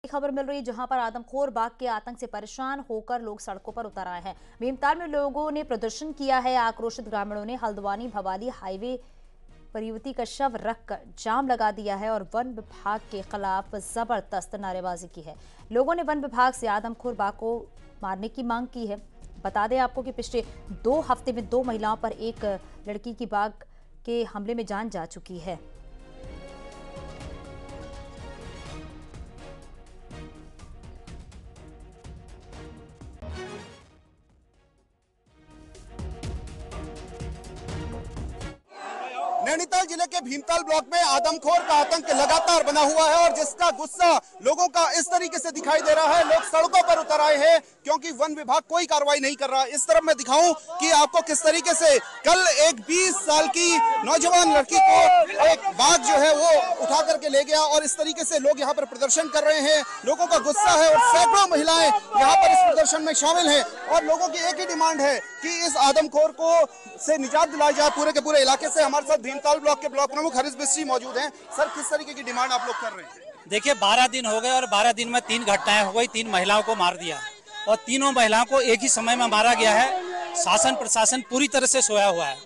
खबर मिल रही है जहां पर आदमखोर बाघ के आतंक से परेशान होकर लोग सड़कों पर उतर आए हैं। भीमताल में लोगों ने प्रदर्शन किया है। आक्रोशित ग्रामीणों ने हल्द्वानी भवाली हाईवे पर युवती का शव रखकर जाम लगा दिया है और वन विभाग के खिलाफ जबरदस्त नारेबाजी की है। लोगों ने वन विभाग से आदमखोर बाघ को मारने की मांग की है। बता दें आपको कि पिछले 2 हफ्ते में 2 महिलाओं पर एक लड़की की बाघ के हमले में जान जा चुकी है। नैनीताल जिले के भीमताल ब्लॉक में आदमखोर का आतंक लगातार बना हुआ है और जिसका गुस्सा लोगों का इस तरीके से दिखाई दे रहा है। लोग सड़कों पर उतर आए हैं क्योंकि वन विभाग कोई कार्रवाई नहीं कर रहा। इस तरफ मैं दिखाऊं कि आपको किस तरीके से कल एक 20 साल की नौजवान लड़की को एक बाघ जो है वो उठा करके ले गया और इस तरीके से लोग यहाँ पर प्रदर्शन कर रहे हैं। लोगों का गुस्सा है और सैकड़ों महिलाएं यहाँ पर इस प्रदर्शन में शामिल हैं और लोगों की एक ही डिमांड है कि इस आदमखोर को से निजात दिलाई जाए। पूरे के पूरे इलाके से हमारे साथ भीमताल ब्लॉक के ब्लॉक प्रमुख हरीश बिस्ट्री मौजूद हैं। सर, किस तरीके की डिमांड आप लोग कर रहे हैं? देखिए, 12 दिन हो गए और 12 दिन में 3 घटनाएं हो गई। 3 महिलाओं को मार दिया और तीनों महिलाओं को एक ही समय में मारा गया है। शासन प्रशासन पूरी तरह से सोया हुआ है।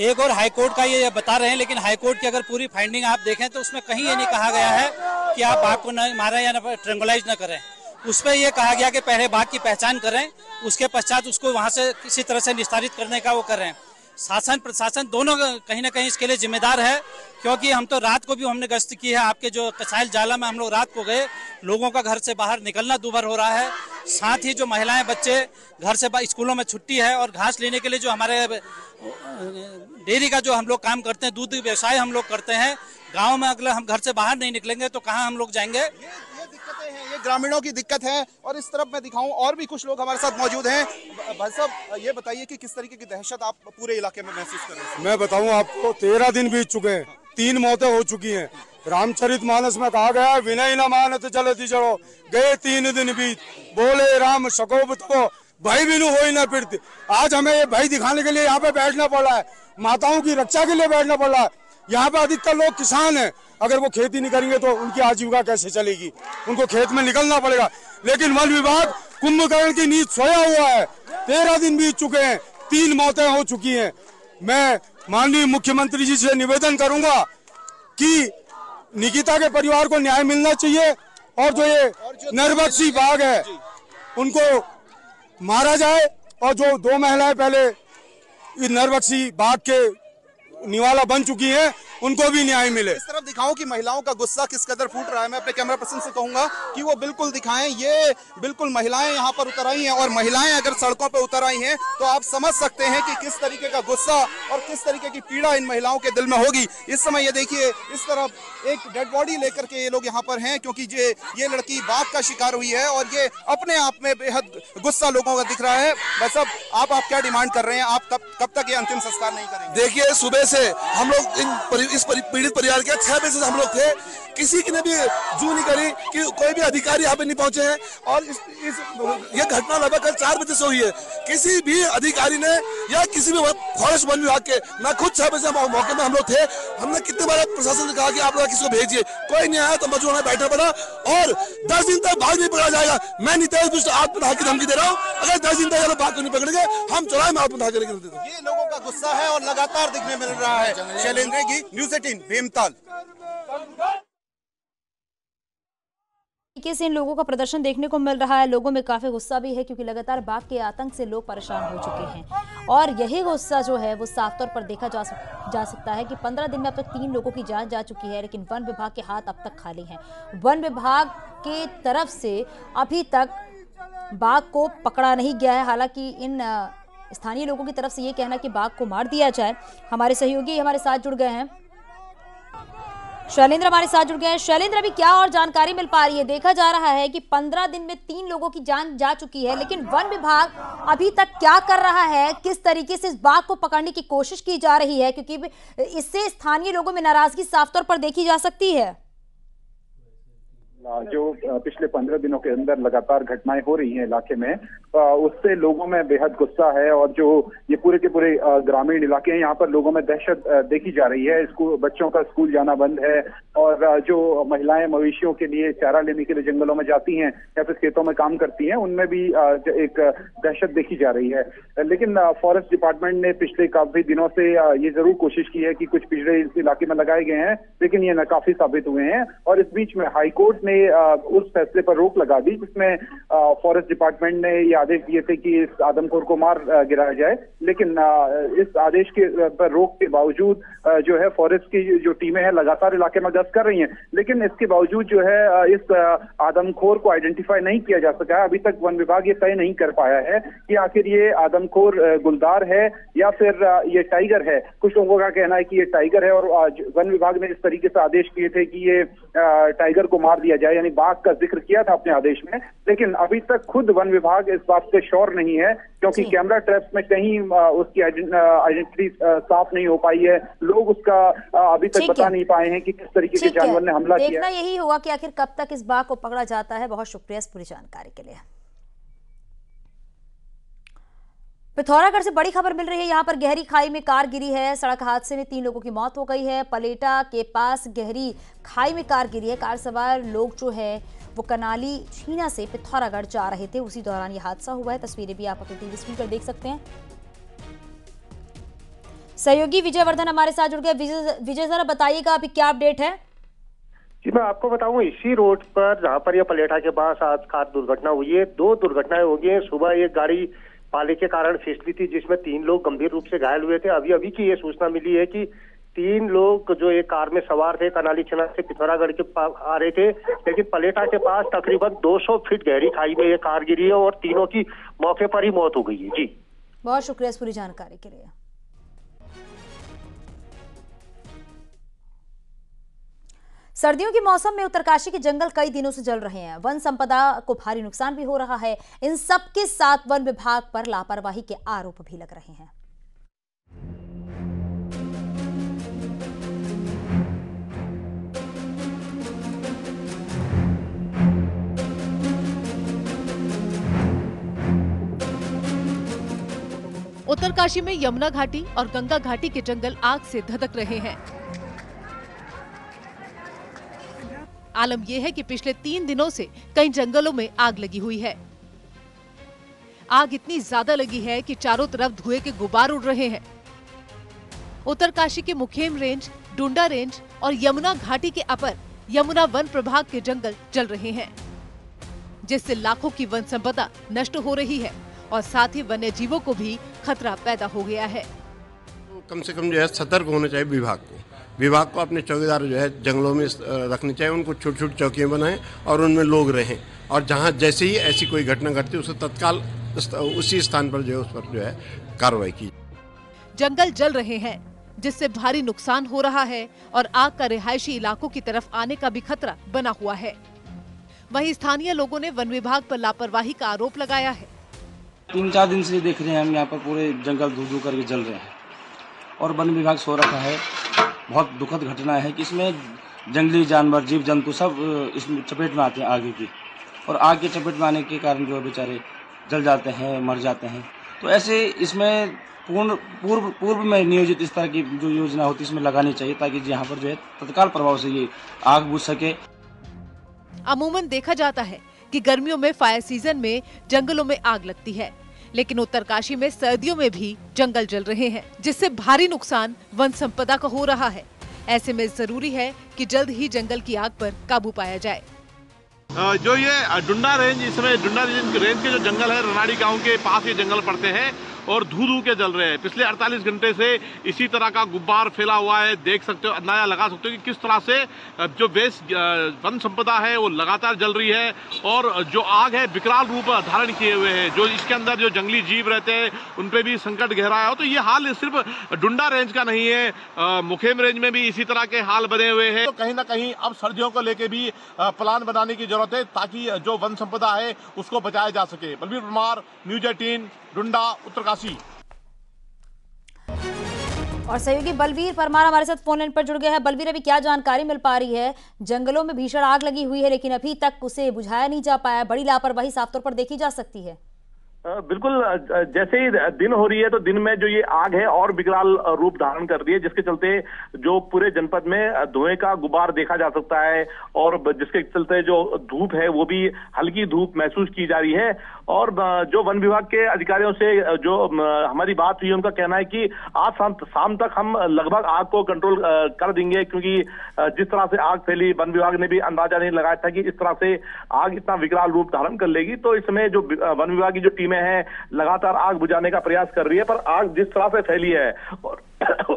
एक और हाईकोर्ट का ये बता रहे हैं, लेकिन हाईकोर्ट की अगर पूरी फाइंडिंग आप देखें तो उसमें कहीं ये नहीं कहा गया है कि आप बाघ को न मारें या ट्रेंगुलाइज न करें। उस पर यह कहा गया कि पहले बाघ की पहचान करें, उसके पश्चात उसको वहां से किसी तरह से निस्तारित करने का वो करें। शासन प्रशासन दोनों कहीं ना कहीं इसके लिए जिम्मेदार है, क्योंकि हम तो रात को भी हमने गश्त की है। आपके जो कसाइल जाला में हम लोग रात को गए, लोगों का घर से बाहर निकलना दूभर हो रहा है। साथ ही जो महिलाएं बच्चे घर से स्कूलों में छुट्टी है और घास लेने के लिए जो हमारे डेयरी का जो हम लोग काम करते हैं, दूध व्यवसाय हम लोग करते हैं, गाँव में अगर हम घर से बाहर नहीं निकलेंगे तो कहाँ हम लोग जाएंगे। ये दिक्कतें हैं, ये ग्रामीणों की दिक्कत है। और इस तरफ मैं दिखाऊं और भी कुछ लोग हमारे साथ मौजूद हैं। भाई साहब, ये बताइए कि किस तरीके की दहशत आप पूरे इलाके में महसूस कर रहे हैं? मैं बताऊं आपको, 13 दिन बीत चुके हैं, 3 मौतें हो चुकी हैं। रामचरितमानस में कहा गया, विनय न मानत चलती चढ़ो, गए 3 दिन बीत, बोले राम सकोब तो भाई बिनु हो ही न फिरते। आज हमें ये भाई दिखाने के लिए यहाँ पे बैठना पड़ रहा है, माताओं की रक्षा के लिए बैठना पड़ रहा है। यहाँ पे अधिकतर लोग किसान हैं, अगर वो खेती नहीं करेंगे तो उनकी आजीविका कैसे चलेगी? उनको खेत में निकलना पड़ेगा। लेकिन वन विभाग कुंभकर्ण की नींद सोया हुआ है। 13 दिन बीत चुके हैं, 3 मौतें हो चुकी हैं। मैं माननीय मुख्यमंत्री जी से निवेदन करूंगा कि निकिता के परिवार को न्याय मिलना चाहिए और जो ये नरभक्षी बाघ है उनको मारा जाए और जो 2 महिलाएं पहले इस नरभक्षी बाघ के निवाला बन चुकी हैं उनको भी न्याय मिले। इस तरफ दिखाऊं कि महिलाओं का गुस्सा किस कदर फूट रहा है। मैं अपने कैमरा पर्सन से कहूंगा कि वो बिल्कुल दिखाएं। ये बिल्कुल महिलाएं यहाँ पर उतर आई हैं और महिलाएं अगर सड़कों पर उतर आई हैं तो आप समझ सकते हैं कि किस तरीके का गुस्सा और किस तरीके की पीड़ा इन महिलाओं के दिल में होगी। इस समय ये देखिए, इस तरफ एक डेड बॉडी लेकर के ये लोग यहाँ पर हैं क्योंकि ये लड़की बाघ का शिकार हुई है और ये अपने आप में बेहद गुस्सा लोगों का दिख रहा है। बस अब आप क्या डिमांड कर रहे हैं? आप कब तक ये अंतिम संस्कार नहीं करेंगे? देखिए, सुबह से हम लोग इस पीड़ित परिवार के 6 बजे से हम लोग थे, किसी ने भी जू नहीं करी कि कोई भी अधिकारी यहाँ पे नहीं पहुंचे हैं। और ये घटना लगभग कल 4 बजे से हुई है। किसी भी अधिकारी ने या किसी भी फॉरेस्ट वन विभाग के ना खुद 6 बजे मौके में हम लोग थे। हमने कितने बार प्रशासन ने कहा कि आप लोग किसको भेजिए, कोई नहीं आया तो मजबूर में बैठना पड़ा और 10 दिन तक बाघ नहीं पकड़ा जाएगा। मैं नीतीश बिष्ट आत्मदाह की धमकी दे रहा हूँ। अगर 10 दिन तक बाघ को नहीं पकड़ेंगे हम चौराहे में आत्मदाह करेंगे। ये लोगों का गुस्सा है और लगातार दिखने मिल रहा है। शैलेंद्र की, न्यूज़ 18 भीमताल। तरीके से इन लोगों का प्रदर्शन देखने को मिल रहा है। लोगों में काफी गुस्सा भी है क्योंकि लगातार बाघ के आतंक से लोग परेशान हो चुके हैं और यही गुस्सा जो है वो साफ तौर पर देखा जा सकता है कि 15 दिन में अब तक 3 लोगों की जान जा चुकी है, लेकिन वन विभाग के हाथ अब तक खाली हैं। वन विभाग के तरफ से अभी तक बाघ को पकड़ा नहीं गया है। हालांकि इन स्थानीय लोगों की तरफ से ये कहना कि बाघ को मार दिया जाए। हमारे सहयोगी हमारे साथ जुड़ गए हैं, शैलेंद्र हमारे साथ जुड़ गए हैं। शैलेंद्र, अभी क्या और जानकारी मिल पा रही है? देखा जा रहा है कि 15 दिन में 3 लोगों की जान जा चुकी है, लेकिन वन विभाग अभी तक क्या कर रहा है? किस तरीके से इस बाघ को पकड़ने की कोशिश की जा रही है? क्योंकि इससे स्थानीय लोगों में नाराजगी साफ तौर पर देखी जा सकती है। जो पिछले 15 दिनों के अंदर लगातार घटनाएं हो रही हैं इलाके में, उससे लोगों में बेहद गुस्सा है और जो ये पूरे के पूरे ग्रामीण इलाके हैं, यहाँ पर लोगों में दहशत देखी जा रही है। स्कूल बच्चों का स्कूल जाना बंद है और जो महिलाएं मवेशियों के लिए चारा लेने के लिए जंगलों में जाती हैं या फिर खेतों में काम करती हैं, उनमें भी एक दहशत देखी जा रही है। लेकिन फॉरेस्ट डिपार्टमेंट ने पिछले काफी दिनों से ये जरूर कोशिश की है कि कुछ पिंजरे इस इलाके में लगाए गए हैं, लेकिन ये नाकाफी साबित हुए हैं। और इस बीच में हाईकोर्ट ने उस फैसले पर रोक लगा दी जिसमें फॉरेस्ट डिपार्टमेंट ने ये आदेश दिए थे कि इस आदमखोर को मार गिराया जाए। लेकिन इस आदेश के पर रोक के बावजूद जो है फॉरेस्ट की जो टीमें हैं लगातार इलाके में गश्त कर रही हैं, लेकिन इसके बावजूद जो है इस आदमखोर को आइडेंटिफाई नहीं किया जा सका है। अभी तक वन विभाग ये तय नहीं कर पाया है कि आखिर ये आदमखोर गुलदार है या फिर ये टाइगर है। कुछ लोगों का कहना है कि ये टाइगर है और वन विभाग ने इस तरीके से आदेश किए थे कि ये टाइगर को मार दिया जाए, यानी बाघ का जिक्र किया था अपने आदेश में। लेकिन अभी तक खुद वन विभाग इस बात से श्योर नहीं है, क्योंकि कैमरा ट्रैप्स में कहीं उसकी आइडेंटिटी साफ नहीं हो पाई है। लोग उसका अभी तक बता नहीं पाए हैं कि किस तरीके के जानवर ने हमला किया। देखना यही होगा कि आखिर कब तक इस बाघ को पकड़ा जाता है। बहुत शुक्रिया इस पूरी जानकारी के लिए। पिथौरागढ़ से बड़ी खबर मिल रही है। यहाँ पर गहरी खाई में कार गिरी है। सड़क हादसे में 3 लोगों की मौत हो गई है। पलेटा के पास गहरी खाई में कार गिरी है। कार सवार लोग जो है वो कनाली छीना से पिथौरागढ़ जा रहे थे, उसी दौरान ये हादसा हुआ है। तस्वीरें भी आप अपनी टीवी स्क्रीन पर देख सकते हैं। सहयोगी विजय वर्धन हमारे साथ जुड़ गए। विजय जरा बताइएगा अभी क्या अपडेट है। जी मैं आपको बताऊं, इसी रोड पर जहां पर यह पलेटा के पास आज कार दुर्घटना हुई है, 2 दुर्घटनाएं हो गई हैं। सुबह एक गाड़ी पाले के कारण फिसली थी जिसमें 3 लोग गंभीर रूप से घायल हुए थे। अभी अभी की ये सूचना मिली है कि 3 लोग जो एक कार में सवार थे कनाली छीना से पिथौरागढ़ के पास आ रहे थे, लेकिन पलेटा के पास तकरीबन 200 फीट गहरी खाई में ये कार गिरी है और तीनों की मौके पर ही मौत हो गई है। जी बहुत शुक्रिया इस पूरी जानकारी के लिए। सर्दियों के मौसम में उत्तरकाशी के जंगल कई दिनों से जल रहे हैं। वन संपदा को भारी नुकसान भी हो रहा है। इन सब के साथ वन विभाग पर लापरवाही के आरोप भी लग रहे हैं। उत्तरकाशी में यमुना घाटी और गंगा घाटी के जंगल आग से धधक रहे हैं। आलम यह है कि पिछले 3 दिनों से कई जंगलों में आग लगी हुई है। आग इतनी ज्यादा लगी है कि चारों तरफ धुएं के गुबार उड़ रहे हैं। उत्तरकाशी के मुखेम रेंज, डुंडा रेंज और यमुना घाटी के अपर यमुना वन प्रभाग के जंगल जल रहे हैं, जिससे लाखों की वन संपदा नष्ट हो रही है और साथ ही वन्य जीवों को भी खतरा पैदा हो गया है। कम से कम जो है सतर्क होना चाहिए विभाग को अपने चौकीदार जो है जंगलों में रखने चाहिए। उनको छोटी छोटी चौकियां बनाएं और उनमें लोग रहें, और जहां जैसे ही ऐसी कोई घटना घटती है उसे तत्काल उसी स्थान पर जो है उस पर जो है कार्रवाई की। जंगल जल रहे हैं जिससे भारी नुकसान हो रहा है और आग का रिहायशी इलाकों की तरफ आने का भी खतरा बना हुआ है। वहीं स्थानीय लोगों ने वन विभाग पर लापरवाही का आरोप लगाया है। 3-4 दिन से देख रहे हैं हम, यहाँ पर पूरे जंगल धू करके जल रहे हैं और वन विभाग सो रखा है। बहुत दुखद घटना है कि इसमें जंगली जानवर, जीव जंतु सब इसमें चपेट में आते हैं आगे की, और आग के चपेट में आने के कारण जो बेचारे जल जाते हैं, मर जाते हैं। तो ऐसे इसमें पूर्व में नियोजित इस तरह की जो योजना होती है इसमें लगानी चाहिए, ताकि यहाँ पर जो है तत्काल प्रभाव से ये आग बुझ सके। अमूमन देखा जाता है कि गर्मियों में फायर सीजन में जंगलों में आग लगती है, लेकिन उत्तरकाशी में सर्दियों में भी जंगल जल रहे हैं, जिससे भारी नुकसान वन संपदा का हो रहा है। ऐसे में जरूरी है कि जल्द ही जंगल की आग पर काबू पाया जाए। जो ये डुंडा रेंज, इसमें डुंडा रेंज के जो जंगल है, रनाड़ी गांव के पास ये जंगल पड़ते हैं और धू के जल रहे हैं। पिछले 48 घंटे से इसी तरह का गुब्बार फैला हुआ है। देख सकते हो, अंदाजा लगा सकते हो कि किस तरह से जो वन संपदा है वो लगातार जल रही है, और जो आग है विकराल रूप धारण किए हुए है। जो इसके अंदर जो जंगली जीव रहते हैं उन पे भी संकट गहरा है। तो ये हाल सिर्फ डुंडा रेंज का नहीं है, मुखेम रेंज में भी इसी तरह के हाल बने हुए हैं। तो कहीं ना कहीं अब सर्दियों को लेके भी प्लान बनाने की जरूरत है, ताकि जो वन संपदा है उसको बचाया जा सके। बलबीर परमार, न्यूज़ 18, डुंडा, उत्तरकाशी। और सहयोगी बलवीर परमार हमारे साथ फोन लाइन पर जुड़ गया है। बलवीर, अभी क्या जानकारी मिल पा रही है? जंगलों में भीषण आग लगी हुई है लेकिन अभी तक उसे बुझाया नहीं जा पाया, बड़ी लापरवाही साफ तौर पर देखी जा सकती है। बिल्कुल, जैसे ही दिन हो रही है तो दिन में जो ये आग है और विकराल रूप धारण कर रही है, जिसके चलते जो पूरे जनपद में धुएं का गुबार देखा जा सकता है और जिसके चलते जो धूप है वो भी हल्की धूप महसूस की जा रही है। और जो वन विभाग के अधिकारियों से जो हमारी बात हुई, उनका कहना है कि आज शाम तक हम लगभग आग को कंट्रोल कर देंगे, क्योंकि जिस तरह से आग फैली, वन विभाग ने भी अंदाजा नहीं लगाया था कि इस तरह से आग इतना विकराल रूप धारण कर लेगी। तो इस समय जो वन विभाग की जो टीमें हैं लगातार आग बुझाने का प्रयास कर रही है, पर आग जिस तरह से फैली है और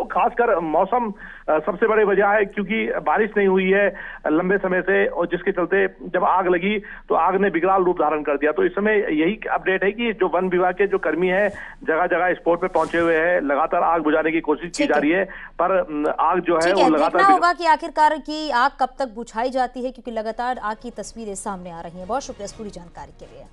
खासकर मौसम सबसे बड़ी वजह है, क्योंकि बारिश नहीं हुई है लंबे समय से, और जिसके चलते जब आग लगी तो आग ने विकराल रूप धारण कर दिया। तो इस समय यही अपडेट है कि जो वन विभाग के जो कर्मी हैं जगह जगह स्पॉट पे पहुंचे हुए हैं, लगातार आग बुझाने की कोशिश की जा रही है, पर आग जो है वो लगातार देखना होगा कि आखिरकार की आग कब तक बुझाई जाती है, क्योंकि लगातार आग की तस्वीरें सामने आ रही है। बहुत शुक्रिया इस पूरी जानकारी के लिए।